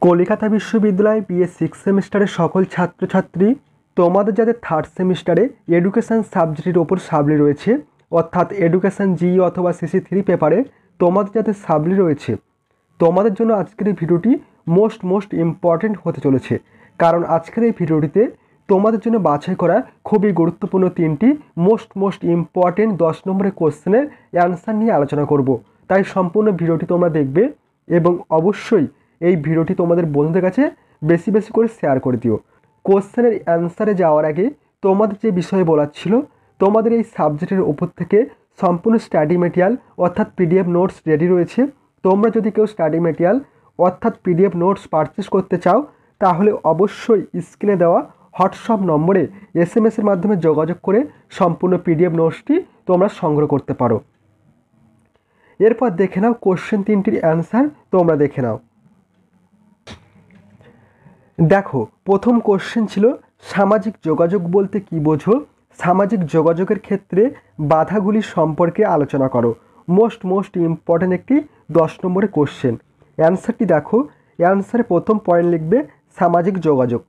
কলকাতা বিশ্ববিদ্যালয় BA six সেমিস্টারের সকল ছাত্রছাত্রী, তোমাদের যাদের থার্ড সেমিস্টারে এডুকেশান সাবজেক্টের ওপর সাবলি রয়েছে, অর্থাৎ এডুকেশান জি অথবা সিসি3 পেপারে তোমাদের যাদের সাবলি রয়েছে, তোমাদের জন্য আজকের এই ভিডিওটি মোস্ট ইম্পর্টেন্ট হতে চলেছে। কারণ আজকের এই ভিডিওটিতে তোমাদের জন্য বাছাই করা খুবই গুরুত্বপূর্ণ তিনটি মোস্ট ইম্পর্টেন্ট 10 নম্বরের কোশ্চেনের অ্যান্সার নিয়ে আলোচনা করব। তাই সম্পূর্ণ ভিডিওটি তোমরা দেখবে এবং অবশ্যই এই ভিডিওটি তোমাদের বন্ধুদের কাছে বেশি করে শেয়ার করে দিও। কোশ্চেনের অ্যান্সারে যাওয়ার আগে তোমাদের যে বিষয়ে বলার ছিল, তোমাদের এই সাবজেক্টের ওপর থেকে সম্পূর্ণ স্টাডি মেটেরিয়াল অর্থাৎ পিডিএফ নোটস রেডি রয়েছে। তোমরা যদি কেউ স্টাডি মেটেরিয়াল অর্থাৎ পিডিএফ নোটস পারচেস করতে চাও, তাহলে অবশ্যই স্ক্রিনে দেওয়া হোয়াটসঅ্যাপ নম্বরে SMS-এর মাধ্যমে যোগাযোগ করে সম্পূর্ণ পিডিএফ নোটসটি তোমরা সংগ্রহ করতে পারো। এরপর দেখে নাও কোশ্চেন তিনটির অ্যান্সার, তোমরা দেখে নাও। দেখো, প্রথম কোশ্চেন ছিল সামাজিক যোগাযোগ বলতে কি বোঝো? সামাজিক যোগাযোগের ক্ষেত্রে বাধাগুলি সম্পর্কে আলোচনা করো। মোস্ট ইম্পর্টেন্ট একটি 10 নম্বরের কোশ্চেন। অ্যান্সারটি দেখো, অ্যান্সারে প্রথম পয়েন্ট লিখবে সামাজিক যোগাযোগ।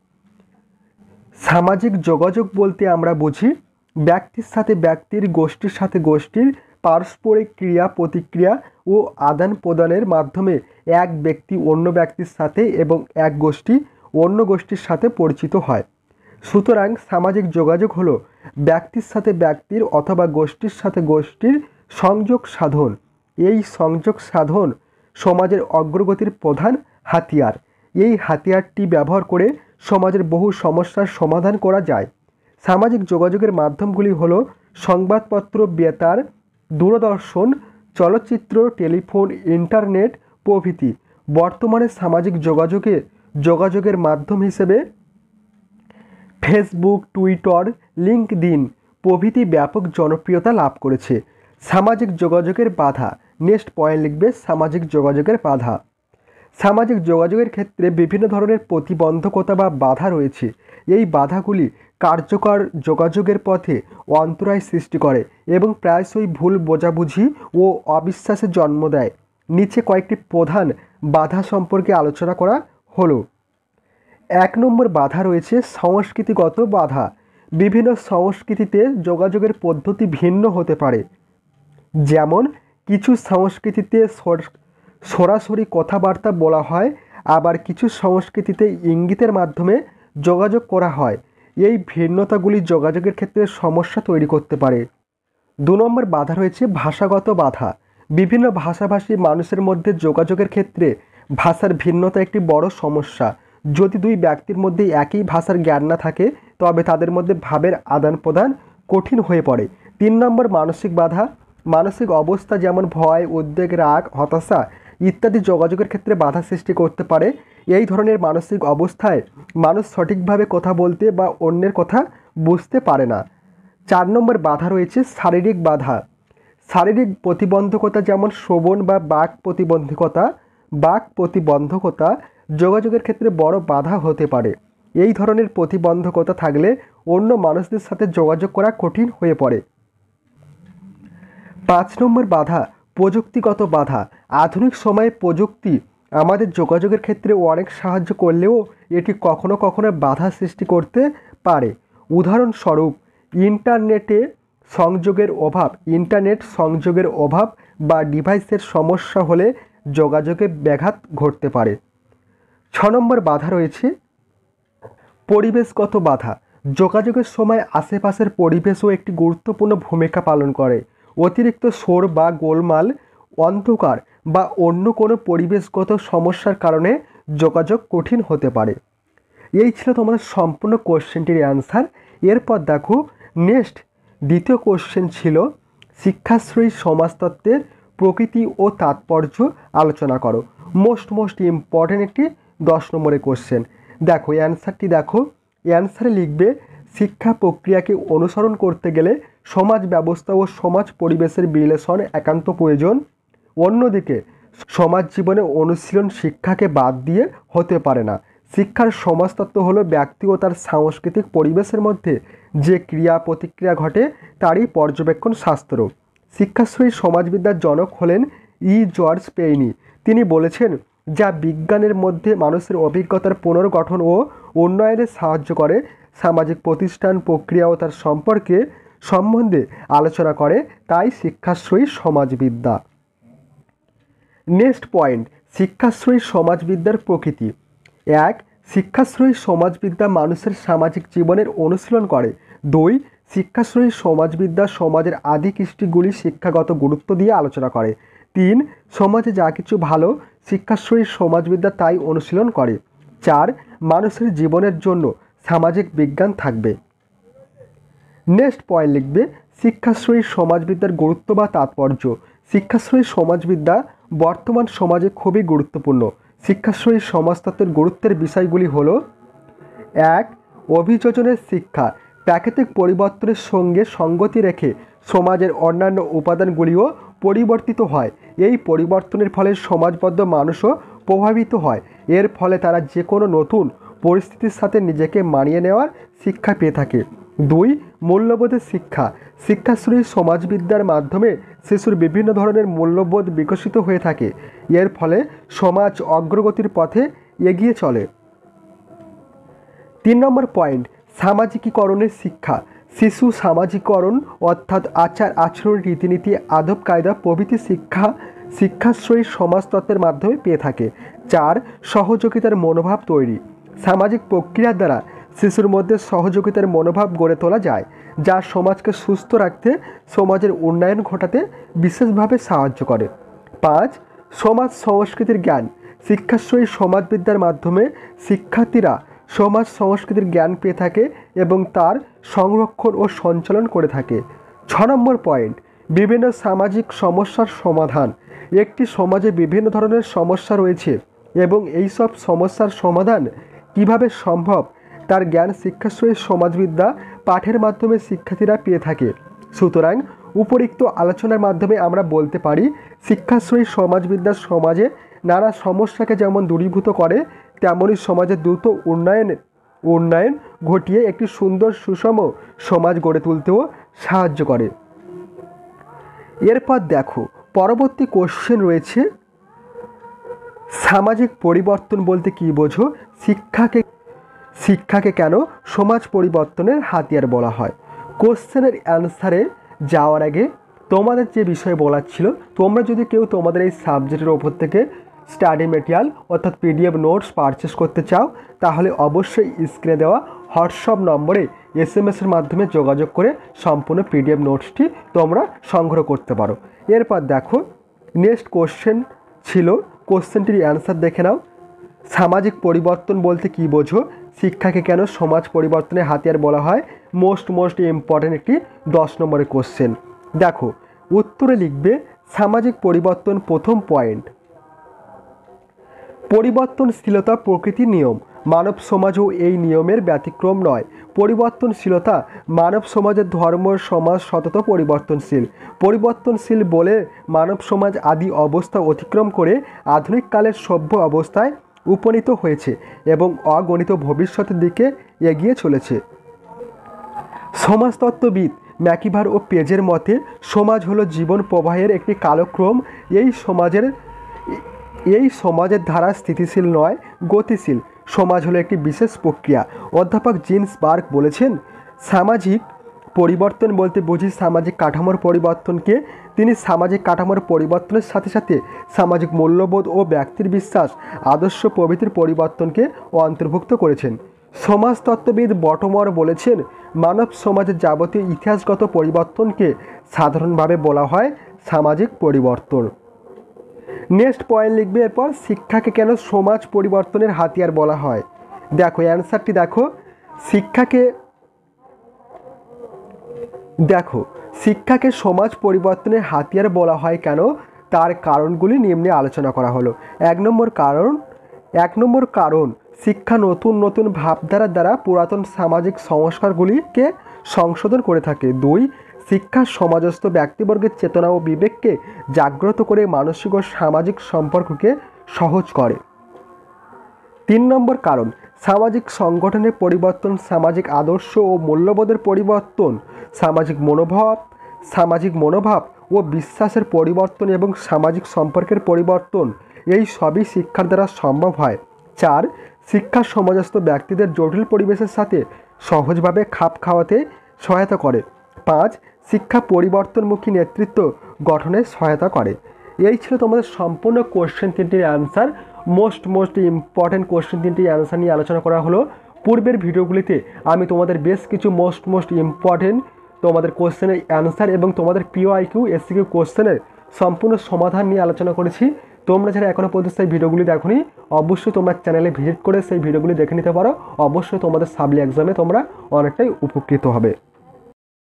সামাজিক যোগাযোগ বলতে আমরা বুঝি ব্যক্তির সাথে ব্যক্তির, গোষ্ঠীর সাথে গোষ্ঠীর পারস্পরিক ক্রিয়া প্রতিক্রিয়া ও আদান প্রদানের মাধ্যমে এক ব্যক্তি অন্য ব্যক্তির সাথে এবং এক গোষ্ঠী অন্য গোষ্ঠীর সাথে পরিচিত হয়। সুতরাং সামাজিক যোগাযোগ হলো ব্যক্তির সাথে ব্যক্তির অথবা গোষ্ঠীর সাথে গোষ্ঠীর সংযোগ সাধন। এই সংযোগ সাধন সমাজের অগ্রগতির প্রধান হাতিয়ার। এই হাতিয়ারটি ব্যবহার করে সমাজের বহু সমস্যার সমাধান করা যায়। সামাজিক যোগাযোগের মাধ্যমগুলি হলো সংবাদপত্র, বেতার, দূরদর্শন, চলচ্চিত্র, টেলিফোন, ইন্টারনেট প্রভৃতি। বর্তমানে সামাজিক যোগাযোগের মাধ্যম হিসেবে ফেসবুক, টুইটার, লিঙ্কডইন প্রভৃতি ব্যাপক জনপ্রিয়তা লাভ করেছে। সামাজিক যোগাযোগের বাধা। নেক্সট পয়েন্ট লিখবে সামাজিক যোগাযোগের বাধা। সামাজিক যোগাযোগের ক্ষেত্রে বিভিন্ন ধরনের প্রতিবন্ধকতা বা বাধা রয়েছে। এই বাধাগুলি কার্যকর যোগাযোগের পথে অন্তরায় সৃষ্টি করে এবং প্রায়শই ভুল বোঝাবুঝি ও অবিশ্বাসের জন্ম দেয়। নিচে কয়েকটি প্রধান বাধা সম্পর্কে আলোচনা করা হলো। 1 নম্বর বাধা রয়েছে সংস্কৃতিগত বাধা। বিভিন্ন সংস্কৃতিতে যোগাযোগের পদ্ধতি ভিন্ন হতে পারে। যেমন কিছু সংস্কৃতিতে সরাসরি কথাবার্তা বলা হয়, আবার কিছু সংস্কৃতিতে ইঙ্গিতের মাধ্যমে যোগাযোগ করা হয়। এই ভিন্নতাগুলি যোগাযোগের ক্ষেত্রে সমস্যা তৈরি করতে পারে। 2 নম্বর বাধা রয়েছে ভাষাগত বাধা। বিভিন্ন ভাষাভাষী মানুষের মধ্যে যোগাযোগের ক্ষেত্রে ভাষার ভিন্নতা একটি বড় সমস্যা। যদি দুই ব্যক্তির মধ্যে একই ভাষার জ্ঞান না থাকে, তবে তাদের মধ্যে ভাবের আদান প্রদান কঠিন হয়ে পড়ে। 3 নম্বর মানসিক বাধা। মানসিক অবস্থা যেমন ভয়, উদ্বেগ, রাগ, হতাশা ইত্যাদি যোগাযোগের ক্ষেত্রে বাধা সৃষ্টি করতে পারে। এই ধরনের মানসিক অবস্থায় মানুষ সঠিকভাবে কথা বলতে বা অন্যের কথা বুঝতে পারে না। 4 নম্বর বাধা রয়েছে শারীরিক বাধা। শারীরিক প্রতিবন্ধকতা যেমন শ্রবণ বা বাক প্রতিবন্ধকতা যোগাযোগের ক্ষেত্রে বড় বাধা হতে পারে। এই ধরনের প্রতিবন্ধকতা থাকলে অন্য মানুষদের সাথে যোগাযোগ করা কঠিন হয়ে পড়ে। 5 নম্বর বাধা প্রযুক্তিগত বাধা। আধুনিক সময়ে প্রযুক্তি আমাদের যোগাযোগের ক্ষেত্রে অনেক সাহায্য করলেও এটি কখনো বাধা সৃষ্টি করতে পারে। উদাহরণস্বরূপ ইন্টারনেট সংযোগের অভাব বা ডিভাইসের সমস্যা হলে যোগাযোগে ব্যাঘাত ঘটতে পারে। 6 নম্বর বাধা রয়েছে পরিবেশগত বাধা। যোগাযোগের সময় আশেপাশের পরিবেশও একটি গুরুত্বপূর্ণ ভূমিকা পালন করে। অতিরিক্ত শোর বা গোলমাল, অন্ধকার বা অন্য কোনো পরিবেশগত সমস্যার কারণে যোগাযোগ কঠিন হতে পারে। এই ছিল তোমাদের সম্পূর্ণ কোশ্চেনটির অ্যান্সার। এরপর দেখো নেক্সট দ্বিতীয় কোশ্চেন ছিল শিক্ষাশ্রয়ী সমাজতত্ত্বের প্রকৃতি ও তাৎপর্য আলোচনা করো। মোস্ট ইম্পর্টেন্ট একটি 10 নম্বরের কোশ্চেন। দেখো অ্যান্সারটি দেখো, অ্যান্সারে লিখবে শিক্ষা প্রক্রিয়াকে অনুসরণ করতে গেলে সমাজ ব্যবস্থা ও সমাজ পরিবেশের বিশ্লেষণ একান্ত প্রয়োজন। অন্যদিকে সমাজ জীবনে অনুশীলন শিক্ষাকে বাদ দিয়ে হতে পারে না। শিক্ষার সমাজতত্ত্ব হলো ব্যক্তি ও তার সাংস্কৃতিক পরিবেশের মধ্যে যে ক্রিয়া প্রতিক্রিয়া ঘটে তারই পর্যবেক্ষণ শাস্ত্র। শিক্ষাশ্রয়ী সমাজবিদ্যার জনক হলেন জর্জ পেইনি। তিনি বলেছেন যা বিজ্ঞানের মধ্যে মানুষের অভিজ্ঞতার পুনর্গঠন ও উন্নয়নে সাহায্য করে, সামাজিক প্রতিষ্ঠান, প্রক্রিয়া ও তার সম্বন্ধে আলোচনা করে, তাই শিক্ষাশ্রয়ী সমাজবিদ্যা। নেক্সট পয়েন্ট, শিক্ষাশ্রয়ী সমাজবিদ্যার প্রকৃতি। 1. শিক্ষাশ্রয়ী সমাজবিদ্যা মানুষের সামাজিক জীবনের অনুশীলন করে। 2. শিক্ষাশ্রয়ী সমাজবিদ্যা সমাজের আদি কৃষ্টিগুলি শিক্ষাগত গুরুত্ব দিয়ে আলোচনা করে। 3. সমাজে যা কিছু ভালো, শিক্ষাশ্রয়ী সমাজবিদ্যা তাই অনুশীলন করে। 4. মানুষের জীবনের জন্য সামাজিক বিজ্ঞান থাকবে। নেক্সট পয়েন্ট লিখবে, শিক্ষাশ্রয়ী সমাজবিদ্যার গুরুত্ব বা তাৎপর্য। শিক্ষাশ্রয়ী সমাজবিদ্যা বর্তমান সমাজে খুবই গুরুত্বপূর্ণ। শিক্ষাশ্রয়ী সমাজতত্ত্বের গুরুত্বের বিষয়গুলি হল: 1. অভিযোজনের শিক্ষা প্রাকৃতিক পরিবর্তনের সঙ্গে সঙ্গতি রেখে সমাজের অন্যান্য উপাদানগুলিও পরিবর্তিত হয়। এই পরিবর্তনের ফলে সমাজবদ্ধ মানুষও প্রভাবিত হয়। এর ফলে তারা যে কোনো নতুন পরিস্থিতির সাথে নিজেকে মানিয়ে নেওয়ার শিক্ষা পেয়ে থাকে। 2. মূল্যবোধের শিক্ষা শিক্ষাশ্রয়ী সমাজবিদ্যার মাধ্যমে শিশুর বিভিন্ন ধরনের মূল্যবোধ বিকশিত হয়ে থাকে। এর ফলে সমাজ অগ্রগতির পথে এগিয়ে চলে। 3 নম্বর পয়েন্ট, সামাজিকীকরণের শিক্ষা শিশু সামাজিকরণ অর্থাৎ আচার আচরণ, রীতিনীতি, আদব কায়দা প্রভৃতি শিক্ষাশ্রয়ী সমাজতত্ত্বের মাধ্যমে পেয়ে থাকে। 4. সহযোগিতার মনোভাব তৈরি সামাজিক প্রক্রিয়ার দ্বারা শিশুর মধ্যে সহযোগিতার মনোভাব গড়ে তোলা যায়, যা সমাজকে সুস্থ রাখতে, সমাজের উন্নয়ন ঘটাতে বিশেষভাবে সাহায্য করে। 5. সমাজ সংস্কৃতির জ্ঞান শিক্ষাশ্রয়ী সমাজবিদ্যার মাধ্যমে শিক্ষার্থীরা সমাজ সংস্কৃতির জ্ঞান পেয়ে থাকে এবং তার সংরক্ষণ ও সঞ্চালন করে থাকে। 6 নম্বর পয়েন্ট, বিভিন্ন সামাজিক সমস্যার সমাধান একটি সমাজে বিভিন্ন ধরনের সমস্যা রয়েছে এবং এই সব সমস্যার সমাধান কিভাবে সম্ভব তার জ্ঞান শিক্ষাশ্রয়ী সমাজবিদ্যা পাঠের মাধ্যমে শিক্ষার্থীরা পেয়ে থাকে। সুতরাং উপরিক্ত আলোচনার মাধ্যমে আমরা বলতে পারি, শিক্ষাশ্রয়ী সমাজবিদ্যা সমাজে নানা সমস্যাকে যেমন দূরীভূত করে, তেমনই সমাজের দ্রুত উন্নয়ন ঘটিয়ে একটি সুন্দর সুষম সমাজ গড়ে তুলতেও সাহায্য করে। এরপর দেখো, পরবর্তী কোশ্চেন রয়েছে, সামাজিক পরিবর্তন বলতে কী বোঝো? শিক্ষাকে কেন সমাজ পরিবর্তনের হাতিয়ার বলা হয়? কোশ্চেনের অ্যান্সারে যাওয়ার আগে তোমাদের যে বিষয় বলার ছিল, তোমরা যদি কেউ তোমাদের এই সাবজেক্টের ওপর থেকে স্টাডি মেটেরিয়াল অর্থাৎ পিডিএফ নোটস পারচেস করতে চাও, তাহলে অবশ্যই স্ক্রিনে দেওয়া হোয়াটসঅ্যাপ নম্বরে এসএমএসের মাধ্যমে যোগাযোগ করে সম্পূর্ণ পিডিএফ নোটসটি তোমরা সংগ্রহ করতে পারো। এরপর দেখো, নেক্সট কোশ্চেন ছিল, কোশ্চেনটির অ্যান্সার দেখে নাও। সামাজিক পরিবর্তন বলতে কী বোঝো? শিক্ষাকে কেন সমাজ পরিবর্তনের হাতিয়ার বলা হয়? মোস্ট ইম্পর্টেন্ট একটি 10 নম্বরের কোশ্চেন। দেখো, উত্তরে লিখবে সামাজিক পরিবর্তন। প্রথম পয়েন্ট, পরিবর্তনশীলতা প্রকৃতির নিয়ম, মানব সমাজও এই নিয়মের ব্যতিক্রম নয়। পরিবর্তনশীলতা মানব সমাজের ধর্ম সমাজ সতত পরিবর্তনশীল বলে মানব সমাজ আদি অবস্থা অতিক্রম করে আধুনিক কালের সভ্য অবস্থায় উপনীত হয়েছে এবং অগণিত ভবিষ্যতের দিকে এগিয়ে চলেছে। সমাজতত্ত্ববিদ ম্যাকিভার ও পেজের মতে সমাজ হলো জীবন প্রবাহের একটি কালক্রম। এই সমাজের ধারা স্থিতিশীল নয়, গতিশীল। সমাজ হলো একটি বিশেষ প্রক্রিয়া। অধ্যাপক জিন্স বার্গ বলেছেন, সামাজিক পরিবর্তন বলতে বুঝি সামাজিক কাঠামোর পরিবর্তনকে। তিনি সামাজিক কাঠামোর পরিবর্তনের সাথে সাথে সামাজিক মূল্যবোধ ও ব্যক্তির বিশ্বাস, আদর্শ প্রভৃতির পরিবর্তনকে অন্তর্ভুক্ত করেছেন। সমাজতত্ত্ববিদ বটমর বলেছেন, মানব সমাজের যাবতীয় ইতিহাসগত পরিবর্তনকে সাধারণভাবে বলা হয় সামাজিক পরিবর্তন। নেক্সট পয়েন্ট লিখবে এরপর, শিক্ষাকে কেন সমাজ পরিবর্তনের হাতিয়ার বলা হয়? দেখো অ্যান্সারটি দেখো, শিক্ষাকে সমাজ পরিবর্তনের হাতিয়ার বলা হয় কেন, তার কারণগুলি নিম্নে আলোচনা করা হলো। 1 নম্বর কারণ, শিক্ষা নতুন নতুন ভাবধারার দ্বারা পুরাতন সামাজিক সংস্কারগুলিকে সংশোধন করে থাকে। 2. শিক্ষা সমাজস্থ ব্যক্তিবর্গের চেতনা ও বিবেককে জাগ্রত করে মানসিক ও সামাজিক সম্পর্ককে সহজ করে। 3 নম্বর কারণ, সামাজিক সংগঠনের পরিবর্তন, সামাজিক আদর্শ ও মূল্যবোধের পরিবর্তন, সামাজিক মনোভাব ও বিশ্বাসের পরিবর্তন এবং সামাজিক সম্পর্কের পরিবর্তন এই সবই শিক্ষার দ্বারা সম্ভব হয়। 4. শিক্ষা সমাজস্থ ব্যক্তিদের জটিল পরিবেশের সাথে সহজভাবে খাপ খাওয়াতে সহায়তা করে। 5. শিক্ষা পরিবর্তনমুখী নেতৃত্ব গঠনে সহায়তা করে। এই ছিল তোমাদের সম্পূর্ণ কোশ্চেন 3টির অ্যান্সার। মোস্ট ইম্পর্টেন্ট কোশ্চেন 3টির অ্যান্সার নিয়ে আলোচনা করা হলো। পূর্বের ভিডিওগুলিতে আমি তোমাদের বেশ কিছু মোস্ট ইম্পর্টেন্ট তোমাদের কোশ্চেনের অ্যান্সার এবং তোমাদের PYQ SCQ কোশ্চেনের সম্পূর্ণ সমাধান নিয়ে আলোচনা করেছি। তোমরা যারা এখনও পর্যন্ত সেই ভিডিওগুলি দেখোনি, অবশ্যই তোমরা চ্যানেলে ভিজিট করে সেই ভিডিওগুলি দেখে নিতে পারো। অবশ্যই তোমাদের সাপ্লি এক্সামে তোমরা অনেকটাই উপকৃত হবে।